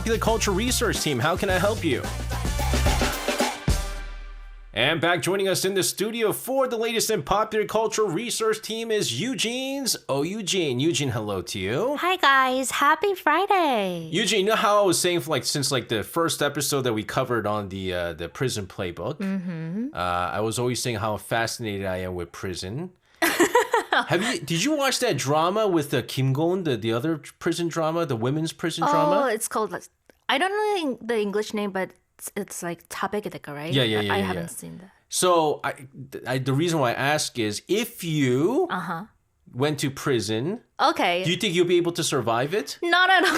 Popular Culture Research Team. How can I help you? And back joining us in the studio for the latest in popular culture research team is Eugene's. Oh, Eugene. Eugene, hello to you. Hi guys, happy Friday. Eugene, you know how I was saying since the first episode that we covered on the prison playbook, I was always saying how fascinated I am with prison. Did you watch that drama with Kim Gon, the other prison drama, the women's prison drama? Oh, it's called, I don't know the English name, but it's like Tabekedeka, right? Yeah. I haven't seen that. So the reason why I ask is if you went to prison, Okay. do you think you'll be able to survive it? Not at all.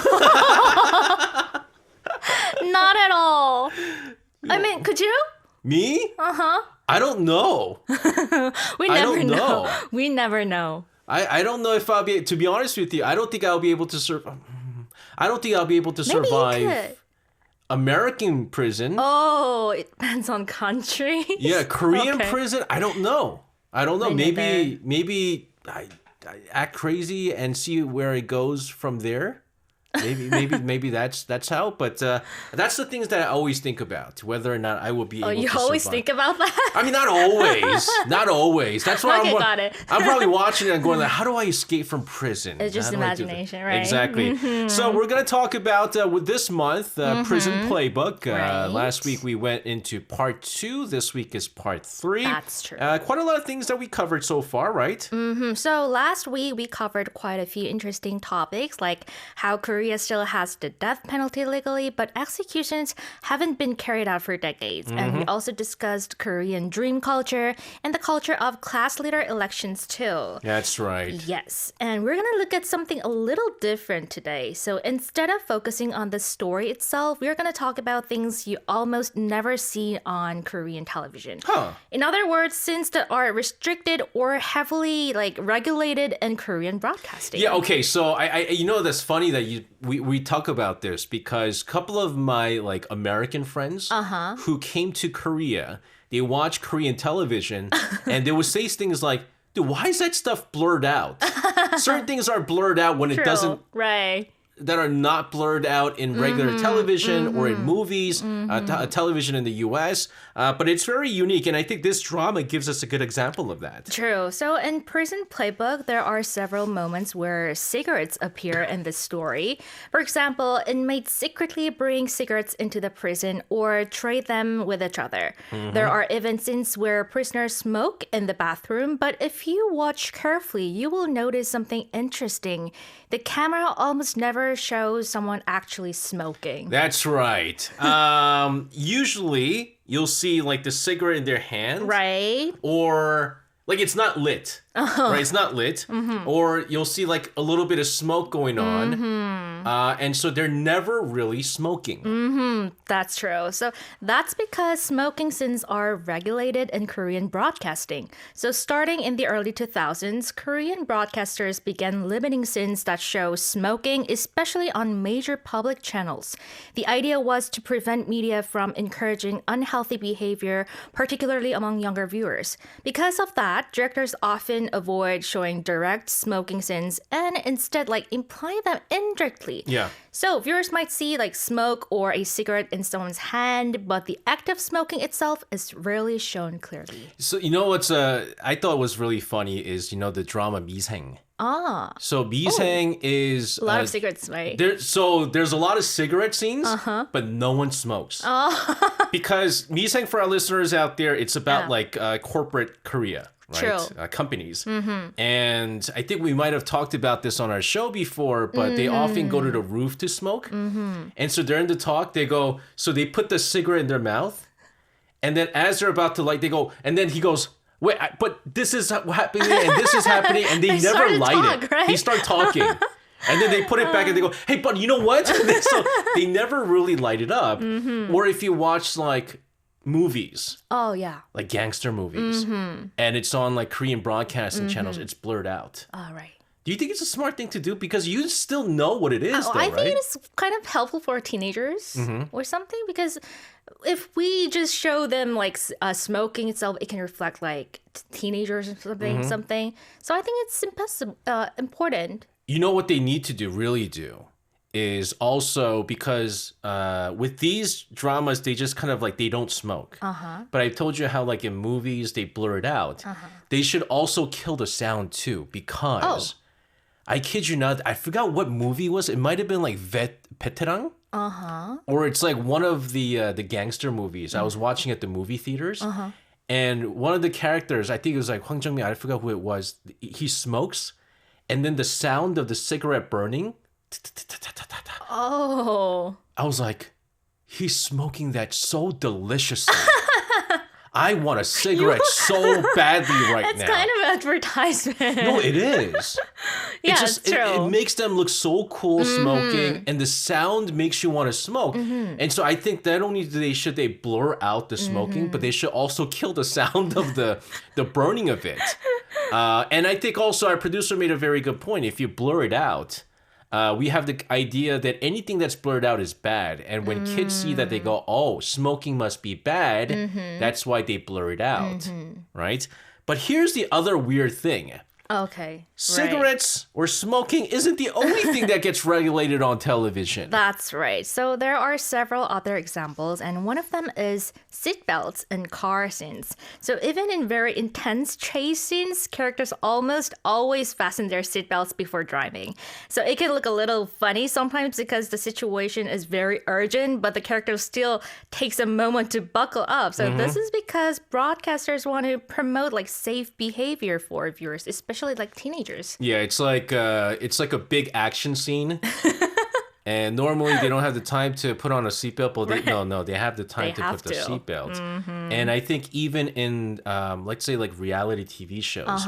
Not at all. I mean, could you? Me? I don't know. We I never don't know. We never know. I don't know if I'll be, to be honest with you, I don't think I'll be able to survive. I don't think I'll be able to Maybe survive you could. American prison. Oh, it depends on country. Yeah, Korean Okay. prison. I don't know. Me Maybe I act crazy and see where it goes from there. Maybe that's how. But that's the things that I always think about, whether or not I will be able to You survive. always think about that? I mean, not always. Not always. That's why Okay, got it. I'm probably watching it and going, like, how do I escape from prison? It's just How do I do that? imagination, right? Exactly. So we're going to talk about, with this month, Prison Playbook. Right. Last week we went into part 2. This week is part 3. That's true. Quite a lot of things that we covered so far, right? So last week we covered quite a few interesting topics, like how Korea still has the death penalty legally, but executions haven't been carried out for decades. And we also discussed Korean dream culture and the culture of class leader elections too. That's right. Yes, and we're going to look at something a little different today. So instead of focusing on the story itself, we're going to talk about things you almost never see on Korean television. In other words, scenes that are restricted or heavily regulated in Korean broadcasting. Yeah, okay, so I you know, that's funny that we talk about this because a couple of my American friends who came to Korea, they watch Korean television and they would say things like, dude, why is that stuff blurred out? Certain things are blurred out when it doesn't, Right. that are not blurred out in regular television or in movies, television in the US. But it's very unique, and I think this drama gives us a good example of that. True. So in Prison Playbook, there are several moments where cigarettes appear in the story. For example, inmates secretly bring cigarettes into the prison or trade them with each other. There are even scenes where prisoners smoke in the bathroom, but if you watch carefully, you will notice something interesting. The camera almost never shows someone actually smoking. That's right. Usually, you'll see the cigarette in their hand. Right? Or it's not lit. Right? It's not lit. Or you'll see a little bit of smoke going on. And so they're never really smoking. That's true. So that's because smoking scenes are regulated in Korean broadcasting. So starting in the early 2000s, Korean broadcasters began limiting scenes that show smoking, especially on major public channels. The idea was to prevent media from encouraging unhealthy behavior, particularly among younger viewers. Because of that, directors often avoid showing direct smoking scenes and instead imply them indirectly. Yeah. So viewers might see smoke or a cigarette in someone's hand, but the act of smoking itself is rarely shown clearly. So you know what's I thought was really funny is the drama 미생. So 미생 is A lot of cigarettes, right? there's a lot of cigarette scenes, but no one smokes. Because 미생, for our listeners out there, it's about corporate Korea. Right? True. Companies. And I think we might have talked about this on our show before, but they often go to the roof to smoke. And so during the talk, they put the cigarette in their mouth. And then as they're about to they go, and then he goes, wait, but this is happening and this is happening. And they never light it. Right? They start talking. And then they put it back and they go, hey, but you know what? So they never really light it up. Or if you watch movies. Oh, yeah. Gangster movies. And it's on Korean broadcasting channels. It's blurred out. All right. Do you think it's a smart thing to do? Because you still know what it is, though, I right? think it is kind of helpful for teenagers or something, because if we just show them smoking itself, it can reflect teenagers or something. So I think it's important. You know what they need to really do is also because with these dramas, they just kind of like, they don't smoke. But I told you how like in movies, they blur it out. They should also kill the sound too, because I kid you not, I forgot what movie it was. It might have been like Veteran. Or it's like one of the gangster movies. I was watching at the movie theaters. And one of the characters, I think it was like Hwang Jung-mi, I forgot who it was. He smokes. And then the sound of the cigarette burning. Oh. I was like, he's smoking that so deliciously. I want a cigarette so badly right It's now. kind of advertisement. No, it is. Yeah, it's true. It makes them look so cool smoking, and the sound makes you want to smoke. And so I think not only should they blur out the smoking, but they should also kill the sound of the burning of it. And I think also our producer made a very good point. If you blur it out, we have the idea that anything that's blurred out is bad. And when kids see that, they go, oh, smoking must be bad. That's why they blur it out, right? But here's the other weird thing. Okay. Cigarettes or smoking isn't the only thing that gets regulated on television. That's right. So there are several other examples, and one of them is seatbelts in car scenes. So even in very intense chase scenes, characters almost always fasten their seatbelts before driving. So it can look a little funny sometimes because the situation is very urgent, but the character still takes a moment to buckle up. So this is because broadcasters want to promote like safe behavior for viewers, especially like teenagers. Yeah, it's like a big action scene. And normally they don't have the time to put on a seatbelt, but they have the time to put the seatbelt. And I think even in, let's say like reality TV shows,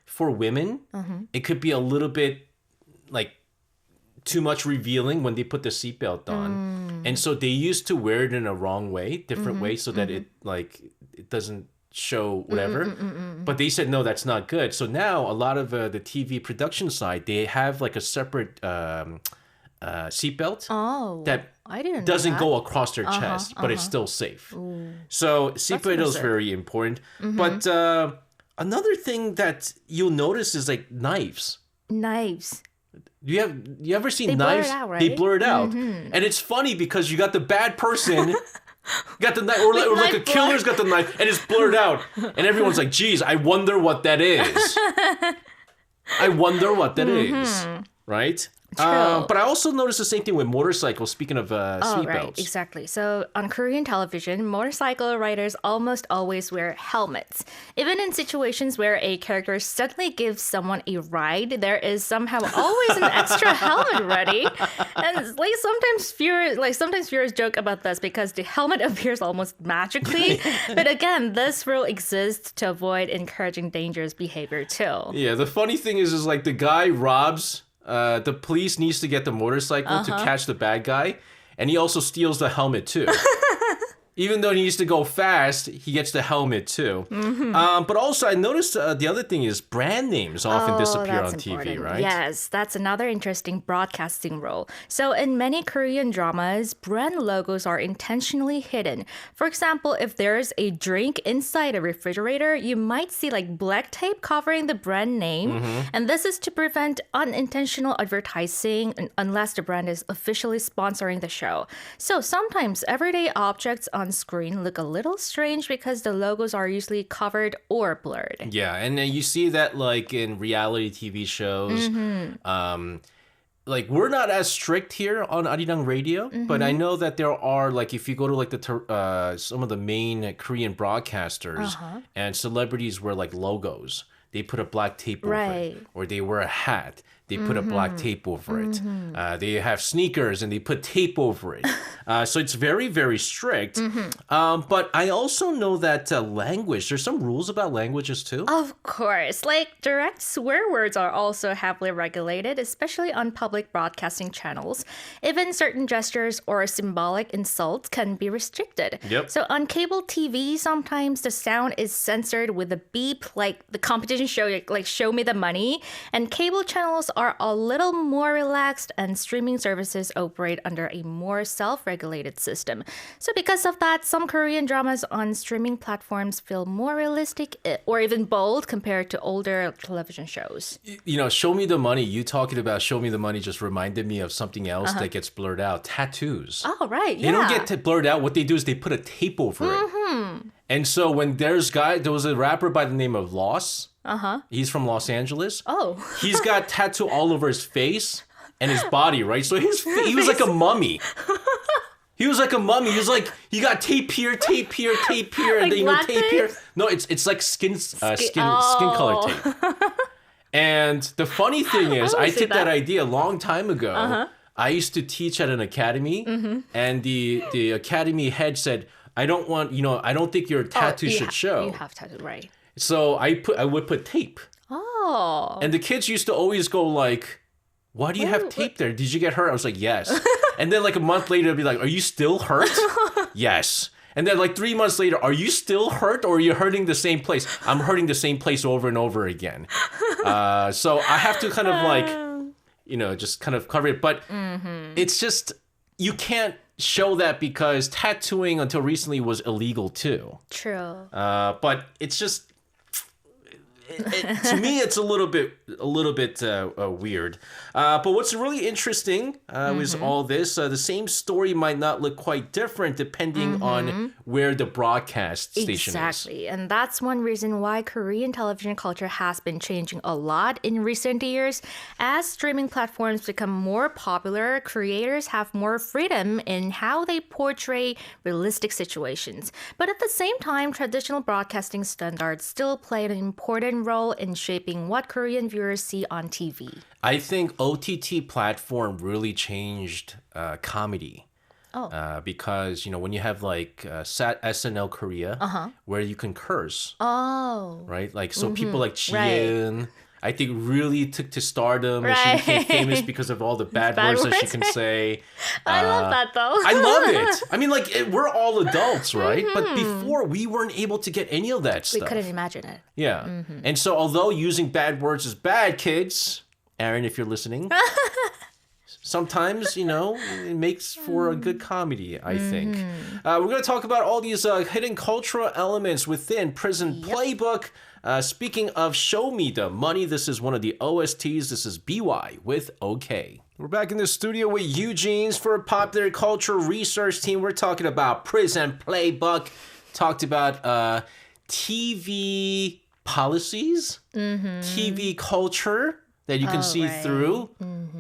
for women, it could be a little bit like too much revealing when they put the seatbelt on. And so they used to wear it in a wrong way, different way, so that it doesn't show whatever. But they said, no, that's not good. So now a lot of the TV production side, they have like a separate seatbelt that I didn't know doesn't that. go across their chest, but it's still safe. So seatbelt is very important. But another thing that you'll notice is like knives. Knives. You ever seen They blur knives? it out, right? They blur it out. And it's funny because you got the bad person got the knife, or like a killer's got the knife, and it's blurred out. And everyone's like, geez, I wonder what that is. I wonder what that is. Right? But I also noticed the same thing with motorcycles, speaking of seatbelts. Right, exactly. So on Korean television, motorcycle riders almost always wear helmets. Even in situations where a character suddenly gives someone a ride, there is somehow always an extra helmet ready. And like sometimes viewers joke about this because the helmet appears almost magically. But again, this rule exists to avoid encouraging dangerous behavior too. Yeah, the funny thing is like the guy robs. The police needs to get the motorcycle to catch the bad guy, and he also steals the helmet too. Even though he needs to go fast, he gets the helmet too. But also, I noticed the other thing is brand names often disappear on TV, right? Yes, that's another interesting broadcasting role. So in many Korean dramas, brand logos are intentionally hidden. For example, if there's a drink inside a refrigerator, you might see like black tape covering the brand name. And this is to prevent unintentional advertising unless the brand is officially sponsoring the show. So sometimes everyday objects on screen look a little strange because the logos are usually covered or blurred. Yeah, and you see that like in reality TV shows. Like we're not as strict here on ARIRANG Radio, but I know that there are like if you go to like the some of the main Korean broadcasters and celebrities wear like logos. They put a black tape over it, or they wear a hat. They put a black tape over it. They have sneakers and they put tape over it. So it's very, very strict. But I also know that language, there's some rules about languages too. Of course. Like direct swear words are also heavily regulated, especially on public broadcasting channels. Even certain gestures or symbolic insults can be restricted. So on cable TV, sometimes the sound is censored with a beep, like the competition show, like Show Me the Money. And cable channels are a little more relaxed and streaming services operate under a more self-regulated system. So because of that, some Korean dramas on streaming platforms feel more realistic or even bold compared to older television shows. You know, Show Me the Money, you talking about Show Me the Money just reminded me of something else that gets blurred out. Tattoos. Oh, right. They don't get blurred out. What they do is they put a tape over it. And so when there was a rapper by the name of Loss. He's from Los Angeles. Oh. He's got tattoo all over his face and his body, right? So he was like a mummy. He was like a mummy. He was like, he got tape here, tape here, tape here, and Like then tape blackface? here. No, it's like skin color tape. And the funny thing is, I took that idea a long time ago. I used to teach at an academy, and the academy head said, I don't think your tattoo should show. You have tattoo, right. So I would put tape. Oh. And the kids used to always go like, why do you have tape there? Did you get hurt? I was like, yes. And then like a month later, they'd be like, are you still hurt? Yes. And then like 3 months later, are you still hurt or are you hurting the same place? I'm hurting the same place over and over again. So I have to kind of like, just kind of cover it. But it's just, you can't show that because tattooing until recently was illegal too. True. But it's just, to me, it's a little bit weird. But what's really interesting is all this. The same story might not look quite different depending on where the broadcast station is. Exactly. And that's one reason why Korean television culture has been changing a lot in recent years. As streaming platforms become more popular, creators have more freedom in how they portray realistic situations. But at the same time, traditional broadcasting standards still play an important role in shaping what Korean viewers see on TV. I think OTT platform really changed comedy. Because, when you have like SNL Korea, where you can curse. Oh. Right? Like, so people like Yujin, I think really took to stardom and she became famous because of all the bad words that she can say. I love that though. I love it. I mean, like, we're all adults, right? But before, we weren't able to get any of that stuff. We couldn't imagine it. Yeah. And so although using bad words is bad, kids, Aaron, if you're listening, sometimes, it makes for a good comedy, I think. We're going to talk about all these hidden cultural elements within Prison Playbook. Speaking of Show Me the Money, this is one of the OSTs. This is BY with OK. We're back in the studio with Yujin's for popular culture research team. We're talking about Prison Playbook. Talked about TV policies, TV culture that you can see through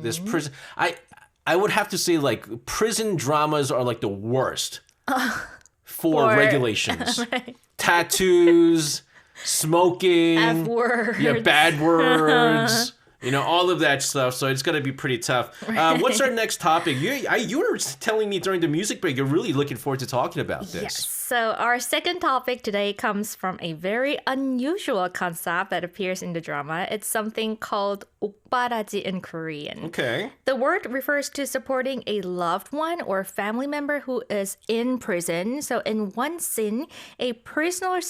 this prison. I would have to say, like, prison dramas are like the worst for regulations. Tattoos, smoking, F-words. Yeah, bad words, all of that stuff. So it's going to be pretty tough. What's our next topic? You were telling me during the music break, you're really looking forward to talking about this. Yes. So our second topic today comes from a very unusual concept that appears in the drama. It's something called 옥바라지 in Korean. Okay. The word refers to supporting a loved one or family member who is in prison. So in one scene, a prisoner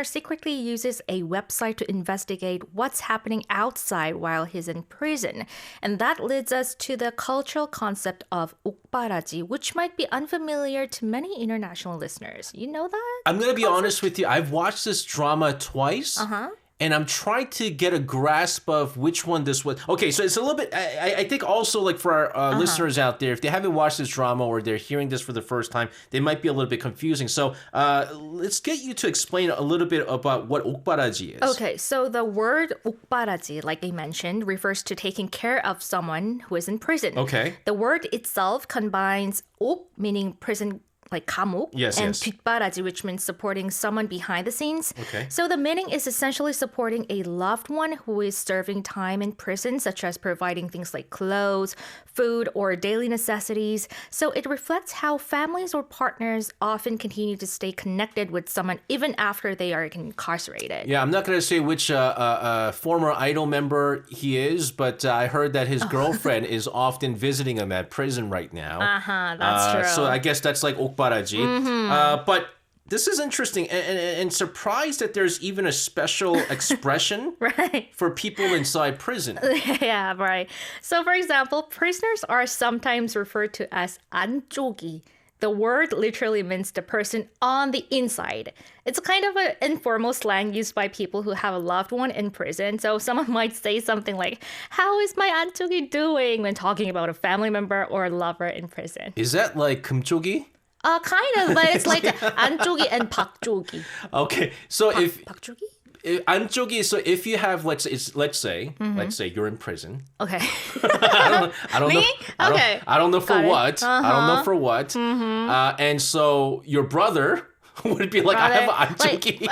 secretly uses a website to investigate what's happening outside while he's in prison. And that leads us to the cultural concept of 옥바라지, which might be unfamiliar to many international listeners. You know that? I'm going to be honest with you. I've watched this drama twice. And I'm trying to get a grasp of which one this was. Okay, so it's a little bit, I think also like for our listeners out there, if they haven't watched this drama or they're hearing this for the first time, they might be a little bit confusing. So let's get you to explain a little bit about what 옥바라지 is. Okay, so the word 옥바라지, like I mentioned, refers to taking care of someone who is in prison. Okay. The word itself combines 옥, meaning prison, like 감옥, and 뒷바라지, which means supporting someone behind the scenes. Okay. So the meaning is essentially supporting a loved one who is serving time in prison, such as providing things like clothes, food, or daily necessities. So it reflects how families or partners often continue to stay connected with someone even after they are incarcerated. Yeah, I'm not going to say which former Idol member he is, but I heard that his girlfriend is often visiting him at prison right now. That's true. So I guess that's like 옥바라지. But this is interesting and surprised that there's even a special expression Right. for people inside prison. Yeah, right. So, for example, prisoners are sometimes referred to as 안쪽이. The word literally means the person on the inside. It's kind of an informal slang used by people who have a loved one in prison. So someone might say something like, "How is my 안쪽이 doing?" when talking about a family member or a lover in prison. Is that like 금쪽이? Kind of, but it's like 안쪽이 and 박쪽이. Okay, so if 박쪽이? 안쪽이, so if you have let's say you're in prison. Okay. I don't Me? know. Okay. I don't know for Got it. what. I don't know for what. And so your brother would be like, I have an 안쪽이.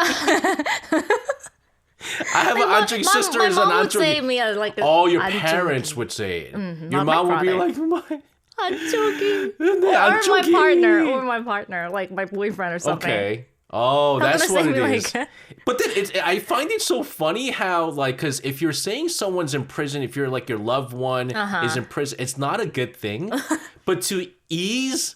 I have an 안쪽이. Sister is an My mom would say 안쪽이. me as like All your 안쪽이. parents would say it. Your not my mom would be father. like, 안쪽이. 네, Or my partner, like my boyfriend or something. Okay. Oh, that's gonna what say it me is. like- But then I find it so funny how, like, because if you're saying someone's in prison, if you're like your loved one is in prison, it's not a good thing. But to ease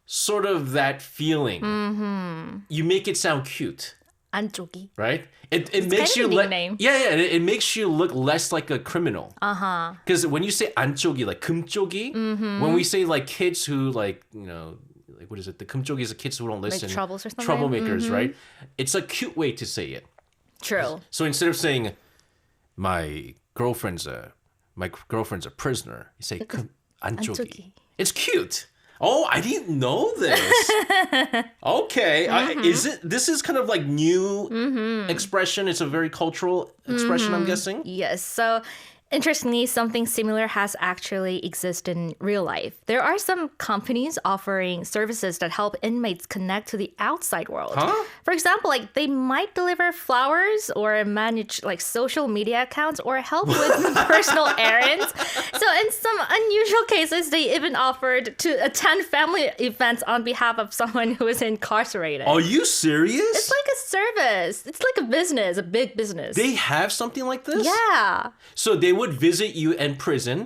sort of that feeling, you make it sound cute, 안쪽이. right? It makes kind of you a look nickname. it makes you look less like a criminal. Because when you say 안쪽이, like 금쪽이, when we say like kids who like like what is it? The 금쪽이 is the kids who don't listen. troubles or something? Troublemakers, right? It's a cute way to say it. True. So instead of saying my girlfriend's a prisoner, you say 안쪽이. 안쪽이. It's cute. Oh, I didn't know this. Okay, this is kind of like new expression. It's a very cultural expression, I'm guessing. Yes. So, interestingly, something similar has actually existed in real life. There are some companies offering services that help inmates connect to the outside world. Huh? For example, like they might deliver flowers or manage like social media accounts or help with personal errands. So in some unusual cases, they even offered to attend family events on behalf of someone who is incarcerated. Are you serious? It's like a service. It's like a business, a big business. They have something like this? Yeah. So they would visit you in prison,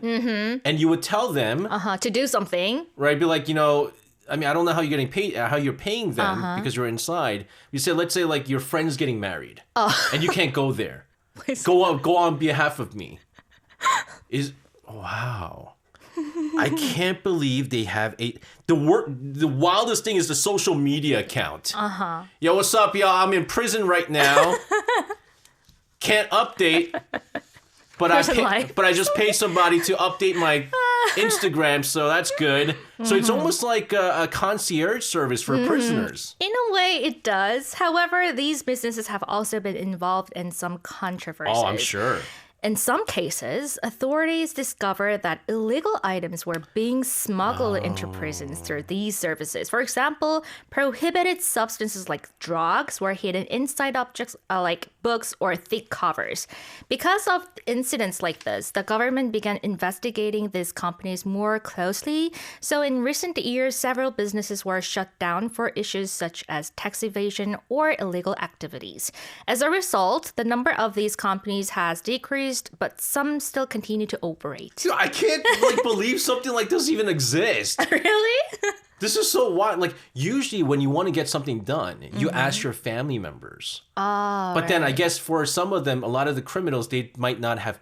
and you would tell them, To do something. right? Be like, I mean, I don't know how you're getting paid, how you're paying them because you're inside. You say, let's say, like your friend's getting married, and you can't go there. Go on behalf of me. Wow. I can't believe they have the wildest thing is the social media account. Yo, what's up, y'all? I'm in prison right now. Can't update. But I just paid somebody to update my Instagram, so that's good. So it's almost like a concierge service for prisoners. In a way, it does. However, these businesses have also been involved in some controversies. Oh, I'm sure. In some cases, authorities discovered that illegal items were being smuggled into prisons through these services. For example, prohibited substances like drugs were hidden inside objects like books or thick covers. Because of incidents like this, the government began investigating these companies more closely. So in recent years, several businesses were shut down for issues such as tax evasion or illegal activities. As a result, the number of these companies has decreased, but some still continue to operate. Dude, I can't believe something like this even exists. Really? This is so wild. Like usually when you want to get something done, you ask your family members. But then I guess for some of them, a lot of the criminals, they might not have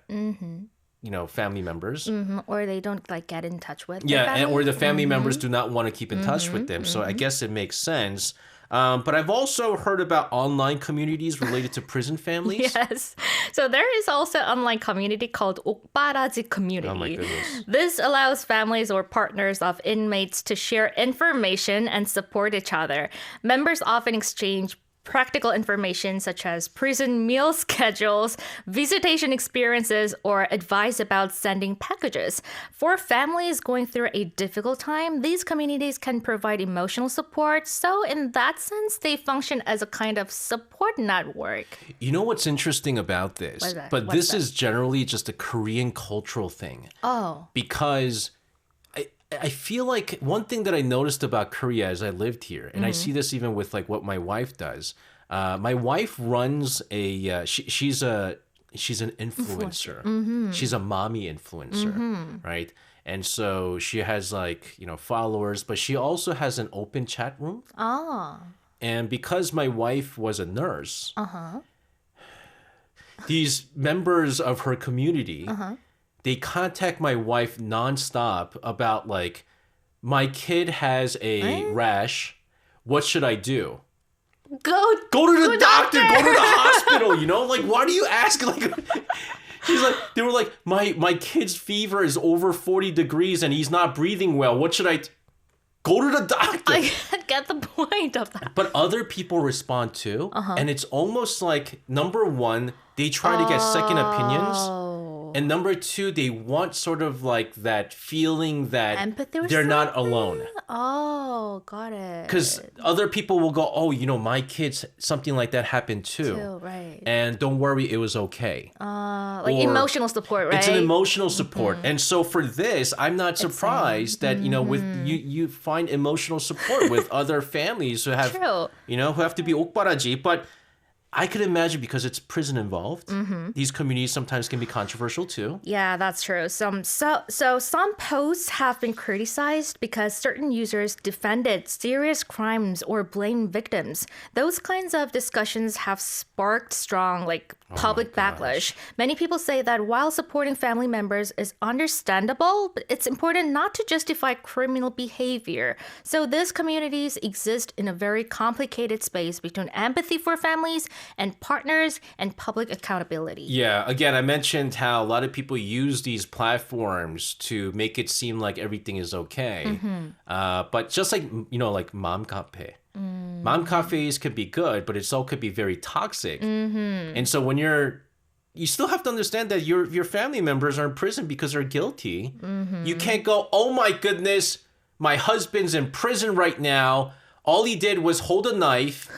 family members. Or they don't get in touch with Yeah, their family. or the family members do not want to keep in touch with them. So I guess it makes sense. But I've also heard about online communities related to prison families. Yes. So there is also an online community called 옥바라지 community. Oh my goodness. This allows families or partners of inmates to share information and support each other. Members often exchange practical information such as prison meal schedules, visitation experiences, or advice about sending packages. For families going through a difficult time, these communities can provide emotional support. So in that sense, they function as a kind of support network. You know what's interesting about this? What is that? But What's this that? is generally just a Korean cultural thing. Oh. Because I feel like one thing that I noticed about Korea as I lived here, and I see this even with what my wife does. My wife runs she's an influencer. She's a mommy influencer, right? And so she has followers, but she also has an open chat room. Oh. And because my wife was a nurse, these members of her community, they contact my wife nonstop about like, my kid has a rash. What should I do? Go to the doctor. Go to the hospital. You know, like, why do you ask? Like, she's like, they were like, my kid's fever is over 40 degrees and he's not breathing well. What should I? Go to the doctor. I get the point of that. But other people respond too, and it's almost like, number one, they try to get second opinions, and number two, they want sort of like that feeling that empathy or they're not alone. Oh, got it. Because other people will go, oh, you know, my kids, something like that happened too. Right. And don't worry, it was okay. Like Or emotional support, right? It's an emotional support. And so for this, I'm not surprised that, you know, with you find emotional support with other families who have, you know, who have to be 옥바라지. But I could imagine because it's prison involved, these communities sometimes can be controversial too. Yeah, that's true. So some posts have been criticized because certain users defended serious crimes or blamed victims. Those kinds of discussions have sparked strong public backlash. Many people say that while supporting family members is understandable, but it's important not to justify criminal behavior. So these communities exist in a very complicated space between empathy for families and partners and public accountability. Yeah, again, I mentioned how a lot of people use these platforms to make it seem like everything is okay. But just like, you know, like mom cafe. Mom cafes could be good, but it also could be very toxic. And so when you still have to understand that your family members are in prison because they're guilty. You can't go, oh my goodness, my husband's in prison right now. All he did was hold a knife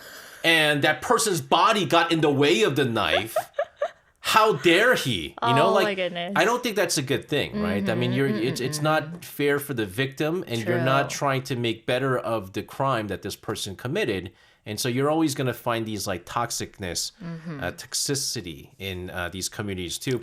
and that person's body got in the way of the knife. How dare he? You know, my goodness. I don't think that's a good thing, right? I mean, it's not fair for the victim, and you're not trying to make better of the crime that this person committed. And so you're always going to find these like toxicity in these communities too.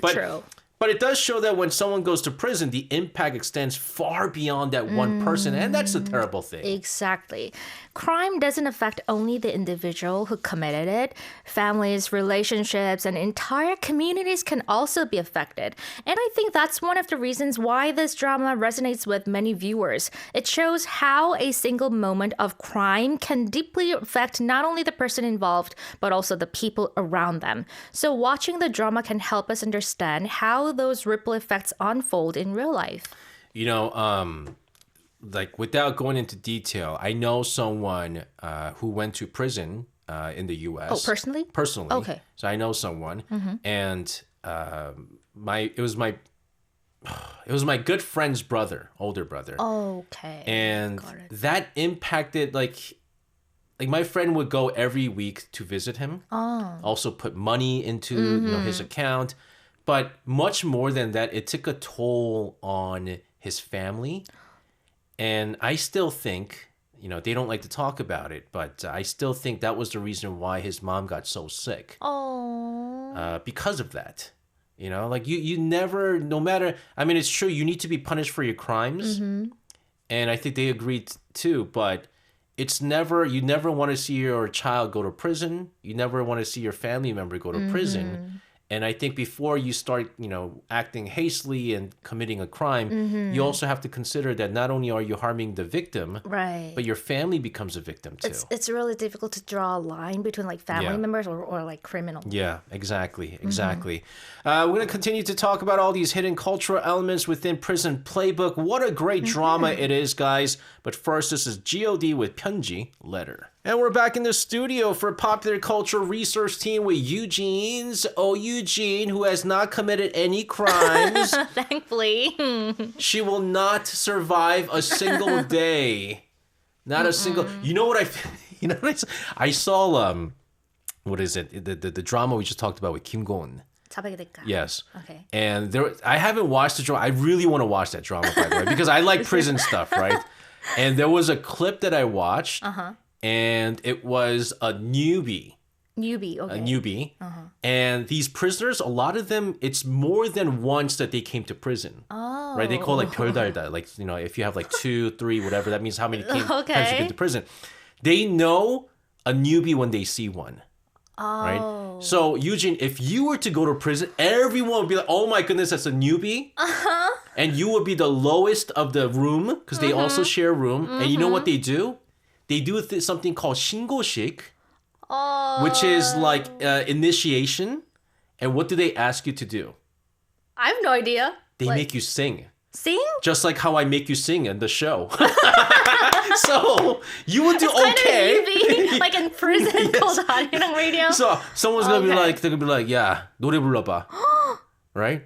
But it does show that when someone goes to prison, the impact extends far beyond that one person. And that's a terrible thing. Exactly. Crime doesn't affect only the individual who committed it. Families, relationships, and entire communities can also be affected. And I think that's one of the reasons why this drama resonates with many viewers. It shows how a single moment of crime can deeply affect not only the person involved, but also the people around them. So watching the drama can help us understand how those ripple effects unfold in real life. You know, like without going into detail, I know someone who went to prison in the U.S. Oh, personally? Personally. Okay. So I know someone, and it was my good friend's brother, older brother. Okay. And that impacted like my friend would go every week to visit him. Also put money into you know, his account. But much more than that, it took a toll on his family. And I still think, you know, they don't like to talk about it, but I still think that was the reason why his mom got so sick. Because of that. You know, like you never, no matter, I mean, it's true, you need to be punished for your crimes. And I think they agreed too, but it's never, you never want to see your child go to prison. You never want to see your family member go to prison. And I think before you start, you know, acting hastily and committing a crime, you also have to consider that not only are you harming the victim, but your family becomes a victim too. It's really difficult to draw a line between like family members or like criminals. Yeah, exactly. We're going to continue to talk about all these hidden cultural elements within Prison Playbook. What a great drama it is, guys. But first, this is G.O.D. with 편지, letter. And we're back in the studio for Popular Culture Research Team with Yujin, Yujin, who has not committed any crimes. Thankfully. She will not survive a single day. Not a single. You know what I saw what is it? The drama we just talked about with Kim Go-eun. Yes. Okay. And I haven't watched the drama. I really want to watch that drama, by the way, because I like prison stuff, right? And there was a clip that I watched. And it was a newbie. Okay. A newbie. And these prisoners, a lot of them, it's more than once that they came to prison. Right? They call it 별달다. Like, you know, if you have like 2, 3, whatever, that means how many times you've been to prison. They know a newbie when they see one. Right? So, Yujin, if you were to go to prison, everyone would be like, oh my goodness, that's a newbie. And you would be the lowest of the room because they also share a room. And you know what they do? They do something called 신고식, which is like initiation. And what do they ask you to do? I have no idea. They make you sing. Sing? Just like how I make you sing in the show. So you would do It's okay. Kind of newbie, like in prison called ARIRAng Radio. So someone's gonna be like, they're gonna be like, yeah, 노래 불러봐, right?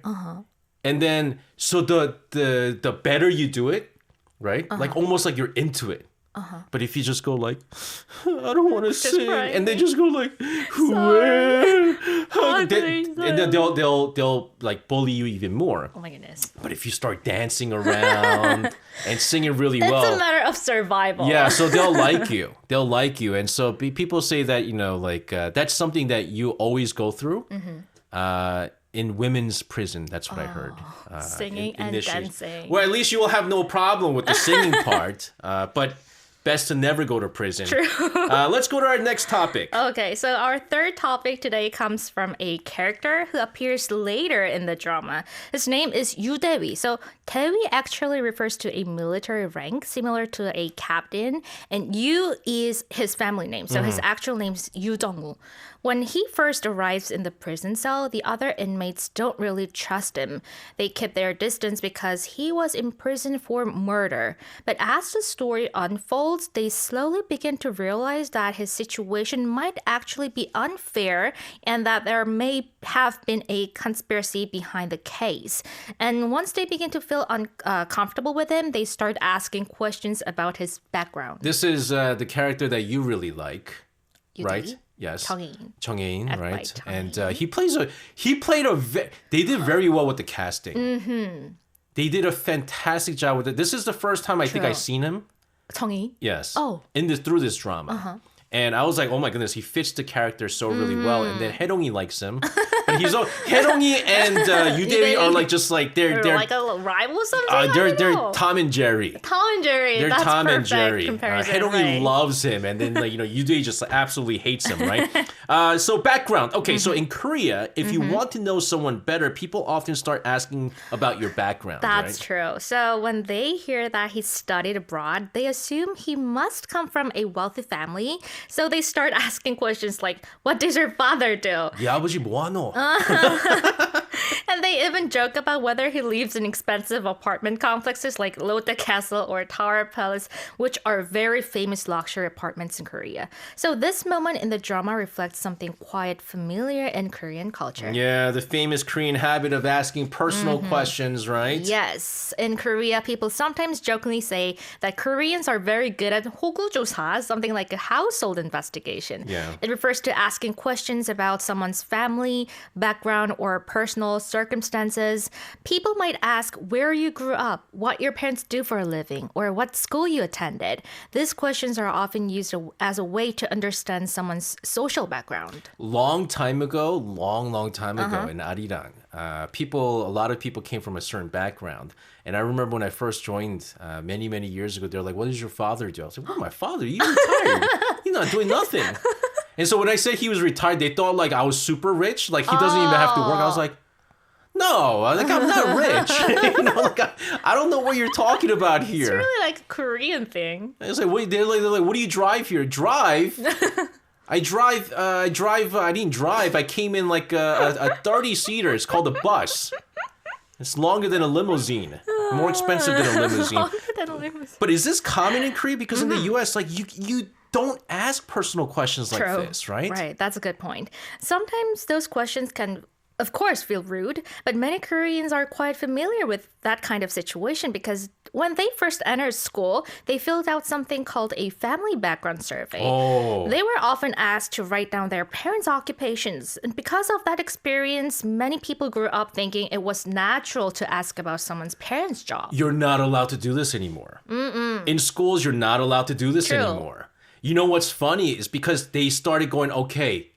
And then so the better you do it, right? Like almost like you're into it. But if you just go like, I don't want to sing, crying. and they just go like, where? And then they'll like bully you even more. Oh my goodness. But if you start dancing around and singing really It's well, a matter of survival. yeah, so they'll like you. They'll like you, and so people say that like that's something that you always go through. In women's prison, that's what I heard. Singing and dancing. Well, at least you will have no problem with the singing part. But best to never go to prison. True. Let's go to our next topic. Okay, so our third topic today comes from a character who appears later in the drama. His name is Yu. So Dae actually refers to a military rank similar to a captain, and Yu is his family name. So his actual name is Yu Jung-woo. When he first arrives in the prison cell, the other inmates don't really trust him. They keep their distance because he was imprisoned for murder. But as the story unfolds, they slowly begin to realize that his situation might actually be unfair and that there may have been a conspiracy behind the case. And once they begin to feel uncomfortable with him, they start asking questions about his background. This is the character that you really like, right? Yes, Jung-in. right? Jung-in. And they did very well with the casting. They did a fantastic job with it. This is the first time I think I've seen him. Jung-in? Yes. Oh. Through this drama. And I was like, oh my goodness, he fits the character so really well. And then Hae-dong likes him. But he's Hae-dong and Yu are like just like they're like a little rival or something? they're Tom and Jerry. Tom and Jerry. They're That's Tom and perfect Jerry. comparison, Hae-dong right. loves him, and then Yu just absolutely hates him, right? So background. Okay, so in Korea, if you want to know someone better, people often start asking about your background. That's right? true. So when they hear that he studied abroad, they assume he must come from a wealthy family. So they start asking questions like, what does your father do? 네 아버지 뭐하노? And they even joke about whether he lives in expensive apartment complexes like Lotte Castle or Tower Palace, which are very famous luxury apartments in Korea. So this moment in the drama reflects something quite familiar in Korean culture. Yeah, the famous Korean habit of asking personal questions, right? Yes. In Korea, people sometimes jokingly say that Koreans are very good at 호구조사, something like a household investigation. Yeah. It refers to asking questions about someone's family, background, or personal circumstances. People might ask where you grew up, what your parents do for a living, or what school you attended. These questions are often used as a way to understand someone's social background. Long time ago in ARIRANG, a lot of people came from a certain background. And I remember when I first joined many, many years ago, they're like, what does your father do? I was like, well, my father, he's retired. He's not doing nothing. And so when I said he was retired, they thought like I was super rich. Like he doesn't even have to work. I was like, no, like I'm not rich. I don't know what you're talking about here. It's really like a Korean thing. It's like, they're like, what do you drive here? Drive? I didn't drive. I came in like a 30-seater. It's called a bus. It's longer than a limousine. More expensive than a limousine. Longer than a limousine. But is this common in Korea? Because in the US, like you don't ask personal questions like this, right? Right, that's a good point. Sometimes those questions can, of course, feel rude, but many Koreans are quite familiar with that kind of situation because when they first entered school, they filled out something called a family background survey. Oh. They were often asked to write down their parents' occupations. And because of that experience, many people grew up thinking it was natural to ask about someone's parents' job. You're not allowed to do this anymore. In schools, you're not allowed to do this anymore. You know what's funny is because they started going, okay,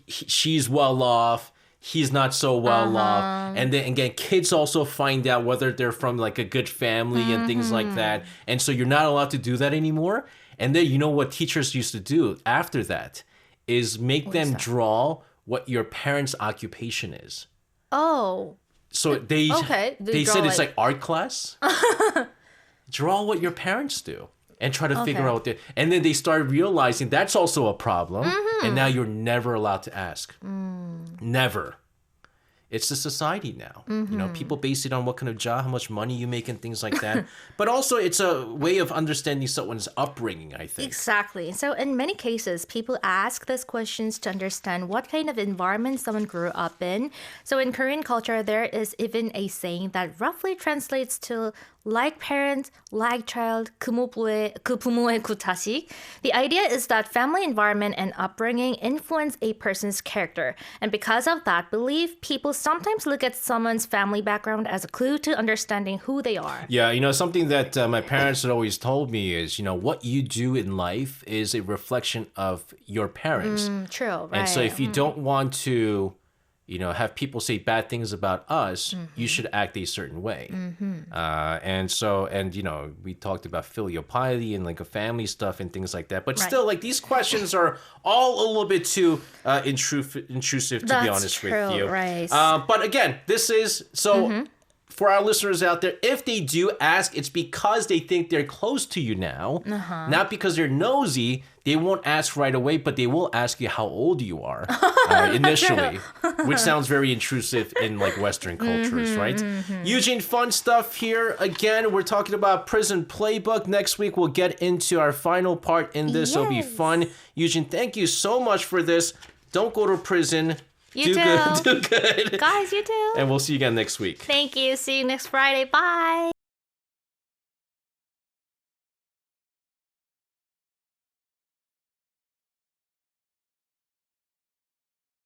she's well off. He's not so well off. And then again, kids also find out whether they're from like a good family and things like that. And so you're not allowed to do that anymore. And then you know what teachers used to do after that is make them draw what your parents' occupation is. Oh. So they They said draw it's like art class. Draw what your parents do and try to figure out and then they start realizing that's also a problem. And now you're never allowed to ask. Never. It's the society now. You know, people base it on what kind of job, how much money you make and things like that. But also it's a way of understanding someone's upbringing, I think. Exactly. So in many cases, people ask these questions to understand what kind of environment someone grew up in. So in Korean culture, there is even a saying that roughly translates to like parent, like child, 그 부모의 그 자식. The idea is that family environment and upbringing influence a person's character. And because of that belief, people sometimes look at someone's family background as a clue to understanding who they are. Yeah, you know, something that my parents had always told me is, you know, what you do in life is a reflection of your parents. True, right. And so if you don't want to, you know, have people say bad things about us, you should act a certain way. And you know, we talked about filial piety and like a family stuff and things like that. But still, like these questions are all a little bit too intrusive, to be honest with you. Right. But again, this is so. For our listeners out there, if they do ask, it's because they think they're close to you now, not because they're nosy. They won't ask right away, but they will ask you how old you are initially, which sounds very intrusive in like Western cultures, right? Yujin, fun stuff here. Again, we're talking about Prison Playbook. Next week, we'll get into our final part in this. It'll be fun. Yujin, thank you so much for this. Don't go to prison. You do too. good. Do good. Guys, you too. And we'll see you again next week. Thank you. See you next Friday. Bye.